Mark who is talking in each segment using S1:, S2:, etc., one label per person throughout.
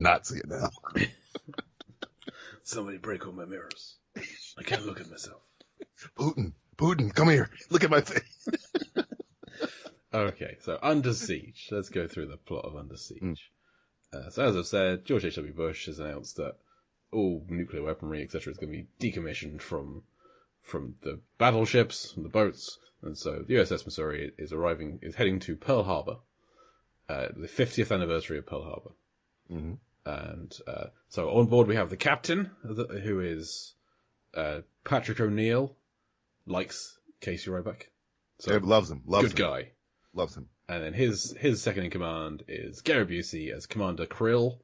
S1: not see it now.
S2: Somebody break all my mirrors. I can't look at myself.
S1: Putin, come here. Look at my face.
S2: Okay, so Under Siege. Let's go through the plot of Under Siege. So as I've said, George H.W. Bush has announced that all nuclear weaponry, etc., is going to be decommissioned from the battleships, from the boats, and so the USS Missouri is heading to Pearl Harbor, the 50th anniversary of Pearl Harbor.
S1: Mm-hmm.
S2: And so on board we have the captain, who is Patrick O'Neill, likes Casey Ryback. So
S1: loves him.
S2: Good guy.
S1: Loves him.
S2: And then his second in command is Gary Busey as Commander Krill.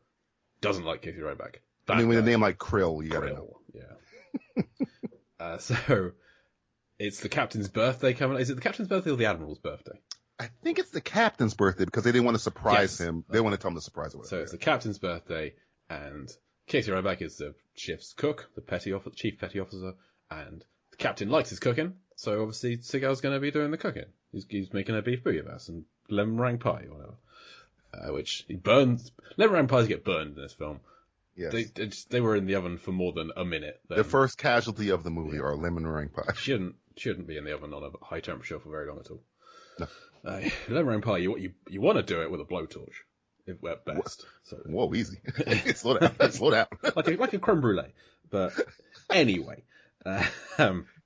S2: Doesn't like Casey Ryback.
S1: With a name like Krill, you gotta know.
S2: Yeah. So it's the captain's birthday coming. Is it the captain's birthday or the admiral's birthday?
S1: I think it's the captain's birthday because they didn't want to surprise him. They want to tell him the surprise.
S2: So it's the captain's birthday, and Casey Ryback is the ship's cook, the chief petty officer, and the captain likes his cooking. So obviously Seagal's going to be doing the cooking. He's making a beef bouillabaisse and lemon meringue pie or whatever, which he burns. Lemon meringue pies get burned in this film.
S1: Yes.
S2: They were in the oven for more than a minute.
S1: The first casualty of the movie are lemon meringue pie.
S2: Shouldn't be in the oven on a high temperature for very long at all.
S1: No.
S2: Lemon meringue pie, you want to do it with a blowtorch, at best. So.
S1: Whoa, easy. Slow down.
S2: like a creme brulee. But anyway.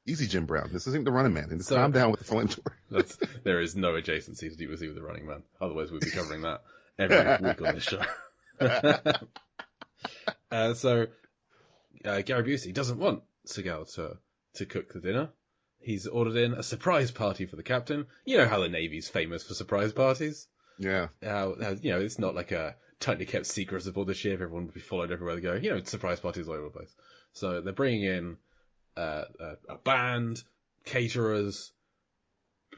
S1: Easy, Jim Brown. This isn't the Running Man. Just calm down with the flamethrower.
S2: There is no adjacency to do with the Running Man. Otherwise, we'd be covering that every week on this show. So Gary Busey doesn't want Seagal to cook the dinner. He's ordered in a surprise party for the captain. You know how the Navy's famous for surprise parties?
S1: Yeah.
S2: How it's not like a tightly kept secret aboard the ship. Everyone would be followed everywhere they go. Surprise parties all over the place. So they're bringing in a band, caterers,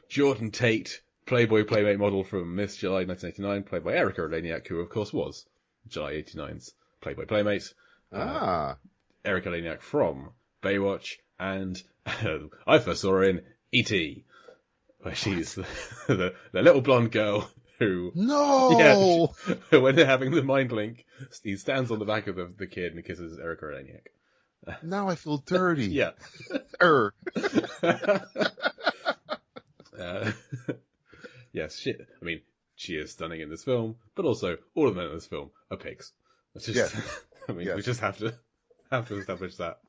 S2: Jordan Tate, Playboy Playmate model from Miss July 1989, played by Erika Eleniak, who of course was July 89's Playboy Playmate. Erika Eleniak from Baywatch, and I first saw her in E.T., where she's the little blonde girl who...
S1: No!
S2: Yeah, when they're having the mind link, he stands on the back of the kid and kisses Erika Eleniak.
S1: Now I feel dirty.
S2: Yeah. Yes, she is stunning in this film, but also all of the men in this film are pigs. We just have to establish that.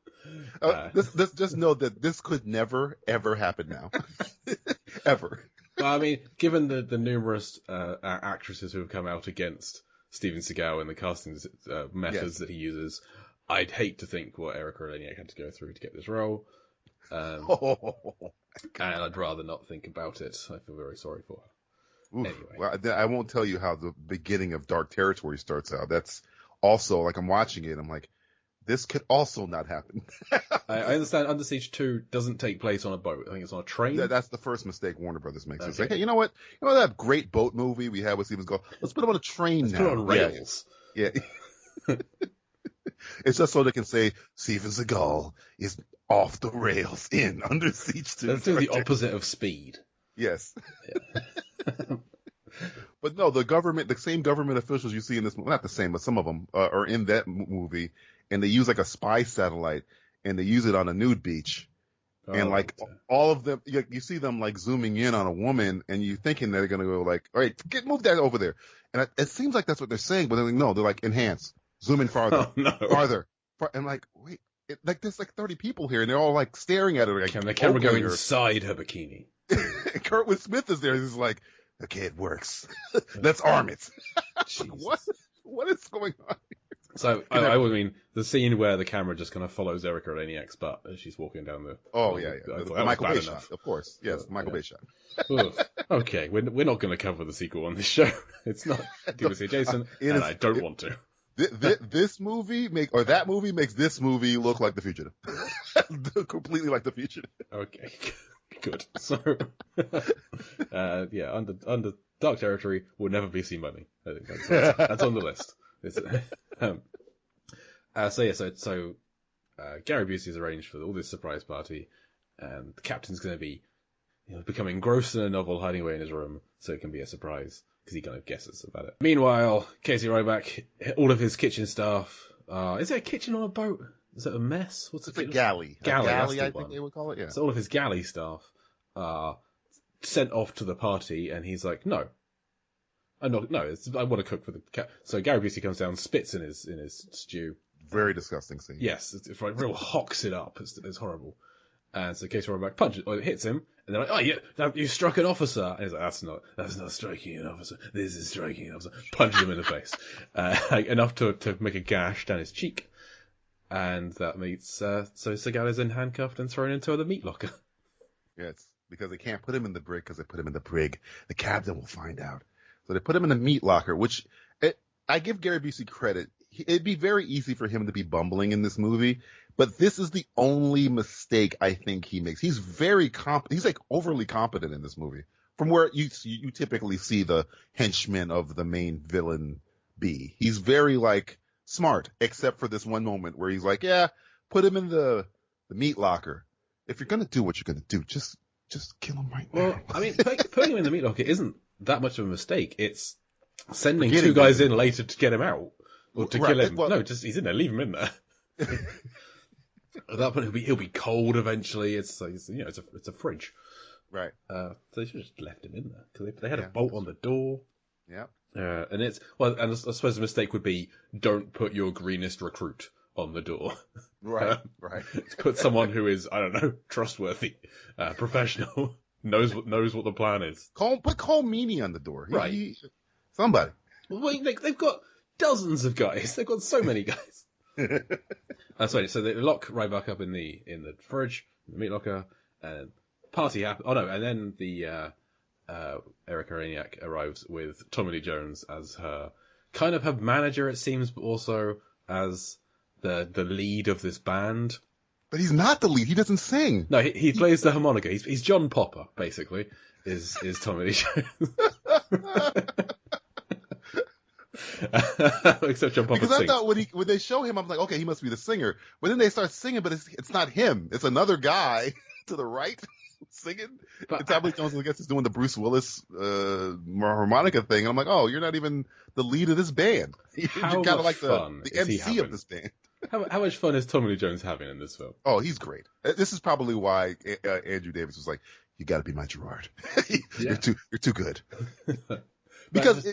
S1: Just know that this could never, ever happen now. Ever.
S2: Well, given the numerous actresses who have come out against Steven Seagal and the casting methods that he uses, I'd hate to think what Erika Eleniak had to go through to get this role. And I'd rather not think about it. I feel very sorry for her.
S1: Oof.
S2: Anyway.
S1: Well, I won't tell you how the beginning of Dark Territory starts out. That's also, like, I'm watching it, I'm like, this could also not happen.
S2: I understand Under Siege 2 doesn't take place on a boat. I think it's on a train.
S1: That's the first mistake Warner Brothers makes. Okay. It's like, hey, you know what? You know that great boat movie we had with Steven Seagal? Let's put it on a train now.
S2: Put it on rails.
S1: Yeah. It's just so they can say Steven Seagal is off the rails in Under Siege 2.
S2: Let's do the opposite of Speed.
S1: Yes. Yeah. But no, the same government officials you see in this movie, not the same, but some of them are in that movie, and they use like a spy satellite, and they use it on a nude beach. And like all of them, you see them like zooming in on a woman, and you thinking they're going to go like, all right, move that over there. And it seems like that's what they're saying, but they're like, no, they're like, enhance, zoom in farther, farther. And like, wait, there's like 30 people here, and they're all like staring at her. Like,
S2: can the camera go inside her bikini?
S1: Kurtwood Smith is there. He's like, okay, it works. Let's arm it. What is going on here?
S2: So, I mean, the scene where the camera just kind of follows Erika Eleniak's butt as she's walking down the...
S1: Oh, yeah. The Michael Bay shot, of course. Yes, the Michael Bay shot.
S2: Okay, we're not going to cover the sequel on this show. It's not DVC Jason, and I don't want to.
S1: This movie that movie makes this movie look like The Fugitive. Completely like The Fugitive.
S2: Okay, good. So, under Dark Territory will never be seen by me. I think that's on the list. Gary Busey's arranged for all this surprise party, and the captain's going to be becoming engrossed in a novel, hiding away in his room, so it can be a surprise. because he kind of guesses about it. Meanwhile, Casey Ryback, all of his kitchen staff. Is it a kitchen on a boat? Is it a mess? What's
S1: it's a galley?
S2: Galley,
S1: I think they would call it. Yeah.
S2: So all of his galley staff are sent off to the party, and he's like, no. I want to cook for the cat. So Gary Busey comes down, spits in his stew.
S1: Very disgusting scene.
S2: Yes, it's like real hocks it up. It's horrible. And so Casey Ryback punches, or it hits him, and they're like, "Oh, you struck an officer." And he's like, "That's not striking an officer. This is striking an officer." Punches him in the face, enough to make a gash down his cheek, and that means so Seagal is then handcuffed and thrown into the meat locker.
S1: Yes, because they can't put him in the brig because they put him in the brig. The captain will find out. So they put him in the meat locker, which I give Gary Busey credit. It'd be very easy for him to be bumbling in this movie, but this is the only mistake I think he makes. He's very he's like overly competent in this movie, from where you typically see the henchman of the main villain be. He's very like smart, except for this one moment where he's like, "Yeah, put him in the meat locker. If you're gonna do what you're gonna do, just kill him right now."
S2: Well, I mean, putting him in the meat locker isn't that much of a mistake. It's sending two guys in later to get him out. Or to kill him. Well, no, just he's in there. Leave him in there. At that point, he'll be cold eventually. It's like, it's a fridge.
S1: Right.
S2: So they should have just left him in there because they had a bolt on the door.
S1: Yeah.
S2: And I suppose the mistake would be don't put your greenest recruit on the door.
S1: Right. Right.
S2: Put someone who is, I don't know, trustworthy, professional, knows what the plan is.
S1: Put Cole Meany on the door.
S2: Right.
S1: Somebody.
S2: Well, they've got dozens of guys. They've got so many guys. That's right. So they lock Ryback up in the fridge, in the meat locker, and party happens. Oh no! And then the Erika Eleniak arrives with Tommy Lee Jones as her manager, it seems, but also as the lead of this band.
S1: But he's not the lead. He doesn't sing.
S2: No, he plays the harmonica. He's John Popper, basically. Is Tommy Lee Jones. Except John Popper
S1: because I
S2: sings.
S1: thought when they show him, I'm like, okay, he must be the singer. But then they start singing, but it's not him. It's another guy to the right singing. And Tommy Lee Jones, I guess, is doing the Bruce Willis harmonica thing. And I'm like, oh, you're not even the lead of this band. You're kind of like the MC of this band.
S2: How much fun is Tommy Lee Jones having in this film?
S1: Oh, he's great. This is probably why Andrew Davis was like, you got to be my Gerard. You're too good. Because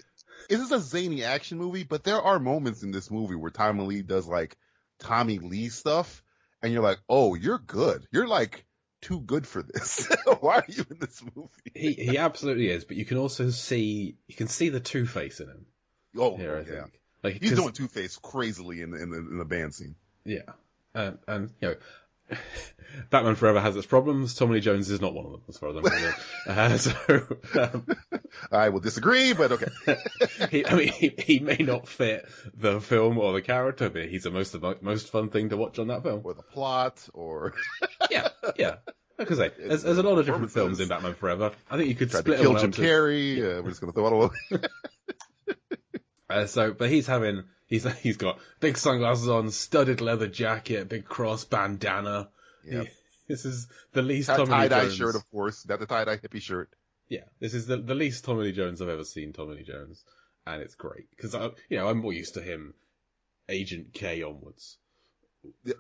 S1: this is a zany action movie, but there are moments in this movie where Tommy Lee does like Tommy Lee stuff, and you're like, oh, you're good. You're like too good for this. Why are you in this movie?
S2: He absolutely is, but you can also see the Two-Face in him.
S1: Oh,
S2: here, I think. Like,
S1: he's doing Two-Face crazily in the band scene.
S2: Yeah, and Batman Forever has its problems. Tommy Lee Jones is not one of them, as far as I'm concerned.
S1: I will disagree, but okay.
S2: he may not fit the film or the character, but he's the most fun thing to watch on that film.
S1: Or the plot, or
S2: yeah. Because there's a lot of different films in Batman Forever. I think you could split
S1: to kill Jim Carrey. We're just gonna throw it all
S2: over. But he's got big sunglasses on, studded leather jacket, big cross bandana.
S1: Yep.
S2: This is the least Tommy Lee Jones.
S1: Tie-dye shirt, of course. Not the tie-dye hippie shirt.
S2: Yeah, this is the least Tommy Lee Jones I've ever seen Tommy Lee Jones, and it's great because I'm more used to him Agent K onwards.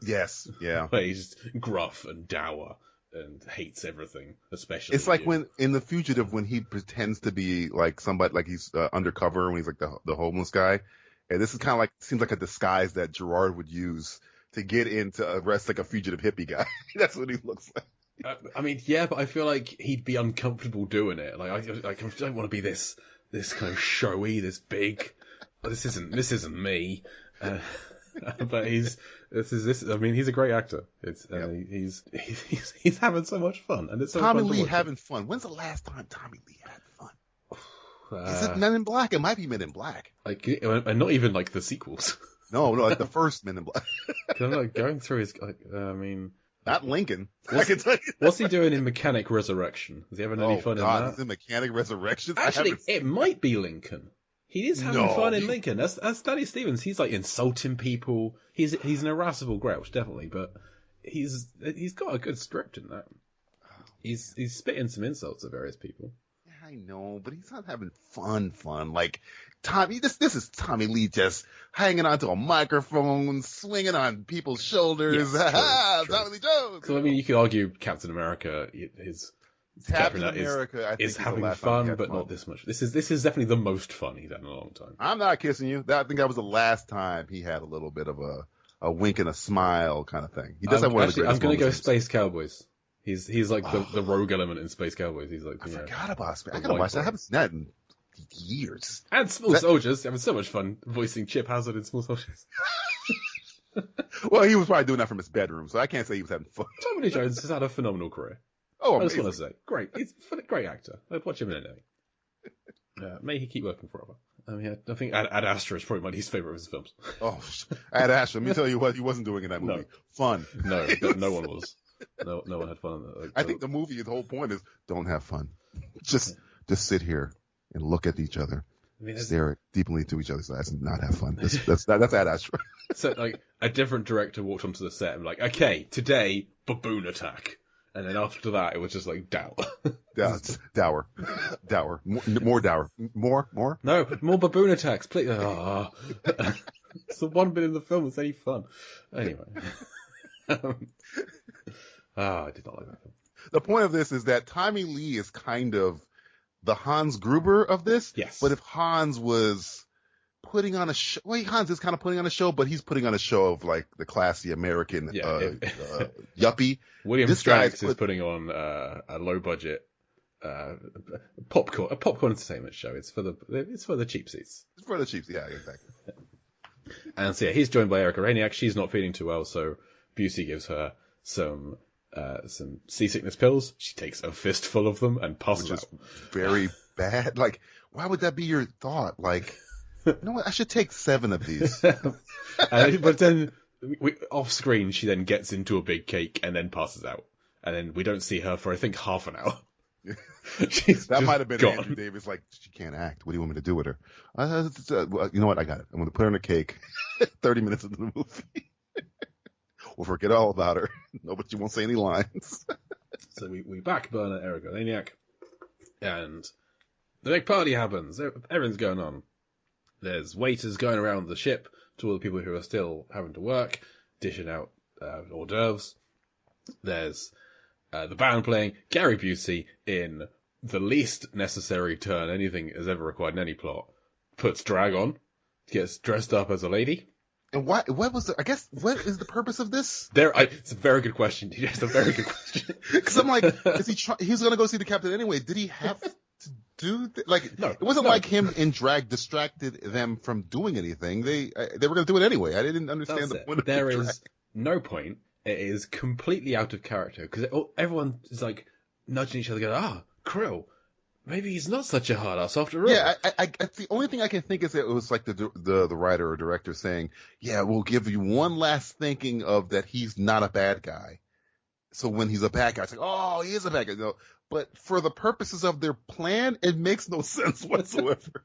S1: Yes, yeah.
S2: Where he's gruff and dour and hates everything, especially.
S1: It's like when in The Fugitive when he pretends to be like somebody, like he's undercover when he's like the homeless guy, and this is kind of like seems like a disguise that Gerard would use to get in to arrest like a fugitive hippie guy. That's what he looks like.
S2: I mean, yeah, but I feel like he'd be uncomfortable doing it. Like I don't want to be this kind of showy, this big. This isn't me. But he's a great actor. He's having so much fun, and it's so
S1: Tommy
S2: fun
S1: Lee
S2: to watch
S1: having fun. When's the last time Tommy Lee had fun? Is it Men in Black? It might be Men in Black.
S2: And not even like the sequels.
S1: No, like the first Men in Black.
S2: I'm like going through his.
S1: Not Lincoln.
S2: What's he doing in Mechanic Resurrection? Is he having any fun in that?
S1: He's in Mechanic Resurrection.
S2: Actually, it might be Lincoln. He is having fun in Lincoln. That's Danny Stevens. He's like insulting people. He's an irascible grouch, definitely, but he's got a good script in that. He's spitting some insults at various people.
S1: I know, but he's not having fun. Like, Tommy, this is Tommy Lee just hanging onto a microphone, swinging on people's shoulders.
S2: Yes, true.
S1: Tommy Lee Jones.
S2: So, I mean, you could argue Captain America,
S1: Captain America, I think
S2: is having fun, but not this much. This is definitely the most fun he's had in a long time.
S1: I'm not kissing you. I think that was the last time he had a little bit of a wink and a smile kind of thing. He does have one of the greatest.
S2: I'm going to go Space Cowboys. He's like the rogue element in Space Cowboys. He's like,
S1: I forgot about Space. I gotta watch that. I haven't seen that in years.
S2: And Small Soldiers, having so much fun voicing Chip Hazard in Small Soldiers.
S1: Well, he was probably doing that from his bedroom, so I can't say he was having fun.
S2: Tommy Lee Jones has had a phenomenal career.
S1: Oh,
S2: I just want to say, great. He's a great actor. I'd watch him in anything. May he keep working forever. I mean, I think Ad Astra is probably my least favorite of his films.
S1: Oh, Ad Astra. Let me tell you what he wasn't doing in that movie.
S2: No.
S1: Fun.
S2: No one was. No one had fun.
S1: I think the movie, the whole point is don't have fun. Just sit here and look at each other. I mean, stare deeply into each other's eyes and not have fun. That's Ad Astra.
S2: So, like, a different director walked onto the set and like, okay, today, baboon attack. And then after that, it was just like dour.
S1: Dour. More dour. More?
S2: No, more baboon attacks, please. It's the one bit in the film that's any fun. Anyway. I did not like that film.
S1: The point of this is that Tommy Lee is kind of the Hans Gruber of this.
S2: Yes.
S1: But if Hans was putting on a show, well, Hans is kind of putting on a show, but he's putting on a show of like the classy American yuppie.
S2: William Strikes is putting on a low budget popcorn entertainment show. It's for the cheap seats.
S1: It's for the cheap seats, yeah, exactly.
S2: And so he's joined by Erika Eleniak. She's not feeling too well, so Busey gives her some seasickness pills. She takes a fistful of them and passes out.
S1: Very bad. Like, why would that be your thought? Like, you know what? I should take 7 of these.
S2: But then off screen, she then gets into a big cake and then passes out. And then we don't see her for, I think, half an hour.
S1: That might have been
S2: gone.
S1: Andrew Davis. Like, she can't act. What do you want me to do with her? You know what? I got it. I'm going to put her in a cake 30 minutes into the movie. We'll forget all about her. Nobody won't say any lines.
S2: So we back burner Erika Eleniak. And the big party happens. Everything's going on. There's waiters going around the ship to all the people who are still having to work, dishing out hors d'oeuvres. There's the band playing. Gary Busey, in the least necessary turn anything has ever required in any plot, puts drag on, gets dressed up as a lady.
S1: And what was the, I guess, what is the purpose of this?
S2: It's a very good question. It's a very good question.
S1: Because I'm like, he's going to go see the captain anyway. Did he have to do,
S2: no,
S1: it wasn't like him in drag distracted them from doing anything. They were going to do it anyway. I didn't understand the point of the drag.
S2: There is no point. It is completely out of character because everyone is like nudging each other, going, Krill. Maybe he's not such a hard ass after all.
S1: Yeah, the only thing I can think is that it was like the writer or director saying, yeah, we'll give you one last thinking of that he's not a bad guy. So when he's a bad guy, it's like, oh, he is a bad guy. No, but for the purposes of their plan, it makes no sense whatsoever.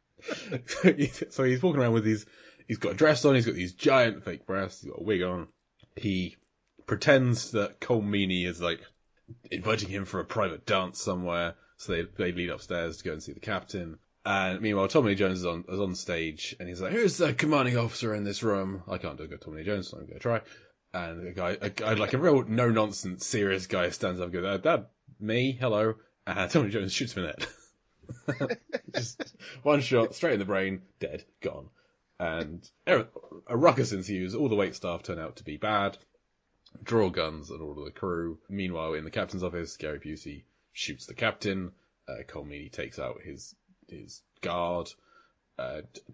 S2: So he's walking around with he's got a dress on, he's got these giant fake breasts, he's got a wig on. He pretends that Cole Meany is like inviting him for a private dance somewhere. So they lead upstairs to go and see the captain. And meanwhile, Tommy Lee Jones is on stage, and he's like, "Who's the commanding officer in this room?" I can't do a good Tommy Lee Jones, so I'm going to try. And a guy, like a real no-nonsense, serious guy stands up and goes, "Dad, me, hello." And Tommy Lee Jones shoots him in the head. Just one shot, straight in the brain, dead, gone. And a ruckus ensues. All the wait staff turn out to be bad, draw guns at all of the crew. Meanwhile, in the captain's office, Gary Busey shoots the captain. Cole Meany takes out his guard.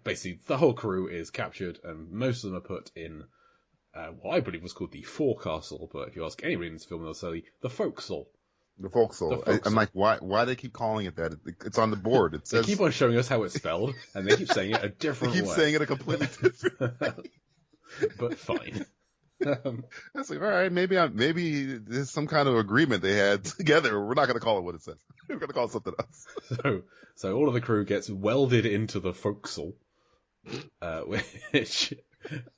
S2: Basically, the whole crew is captured, and most of them are put in what I believe was called the forecastle. But if you ask anybody in this film, they'll say the forecastle.
S1: The forecastle. I'm like, why do they keep calling it that? It's on the board. It says.
S2: They keep on showing us how it's spelled, and they keep saying it a different way.
S1: They keep saying it a completely different.
S2: But fine.
S1: That's like, all right, maybe there's some kind of agreement they had together. We're not going to call it what it says. We're going to call it something else.
S2: So all of the crew gets welded into the forecastle, which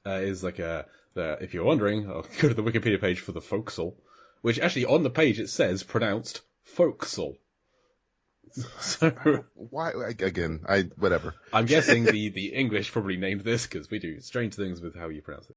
S2: is like if you're wondering, I'll go to the Wikipedia page for the forecastle, which actually on the page it says pronounced forecastle. So
S1: Why? Again, whatever.
S2: I'm guessing the English probably named this because we do strange things with how you pronounce it.